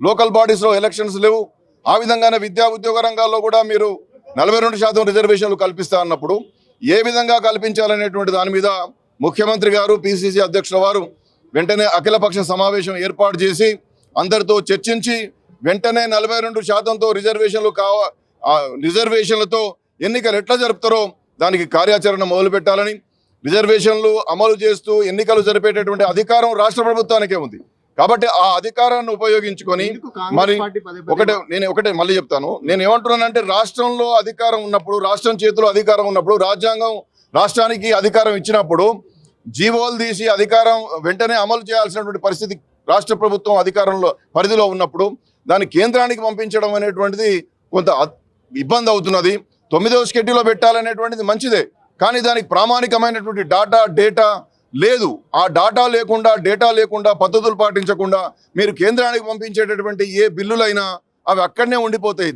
Local బాడీస్లో elections లేవు. ఆ విధంగానే విద్యా ఉద్యోగ రంగాల్లో కూడా మీరు 42% రిజర్వేషన్లు కల్పిస్తా అన్నప్పుడు ఏ విధంగా కల్పించాలనేటువంటి దాని మీద ముఖ్యమంత్రి గారు, పిసిసి అధ్యక్షుల వారు వెంటనే అఖిలపక్ష సమావేశం ఏర్పాటు చేసి అందరితో చర్చించి వెంటనే 42%తో రిజర్వేషన్లతో ఎన్నికలు ఎట్లా జరుపుతారో దానికి కార్యాచరణ మొదలుపెట్టాలని, రిజర్వేషన్లు అమలు చేస్తూ ఎన్నికలు జరిపేటటువంటి అధికారం రాష్ట్ర ప్రభుత్వానికే ఉంది. కాబట్టి ఆ అధికారాన్ని ఉపయోగించుకొని మరి ఒకటే మళ్ళీ చెప్తాను. నేను ఏమంటున్నానంటే రాష్ట్రంలో అధికారం ఉన్నప్పుడు, రాష్ట్రం చేతిలో అధికారం ఉన్నప్పుడు, రాజ్యాంగం రాష్ట్రానికి అధికారం ఇచ్చినప్పుడు జీవోలు తీసి అధికారం వెంటనే అమలు చేయాల్సినటువంటి పరిస్థితి రాష్ట్ర ప్రభుత్వం అధికారంలో పరిధిలో ఉన్నప్పుడు దాన్ని కేంద్రానికి పంపించడం అనేటువంటిది కొంత ఇబ్బంది అవుతున్నది. 9వ షెడ్యూల్లో పెట్టాలనేటువంటిది మంచిదే, కానీ దానికి ప్రామాణికమైనటువంటి డేటా లేదు. ఆ డేటా లేకుండా పద్ధతులు పాటించకుండా మీరు కేంద్రానికి పంపించేటటువంటి ఏ బిల్లులైనా అవి అక్కడనే ఉండిపోతాయి.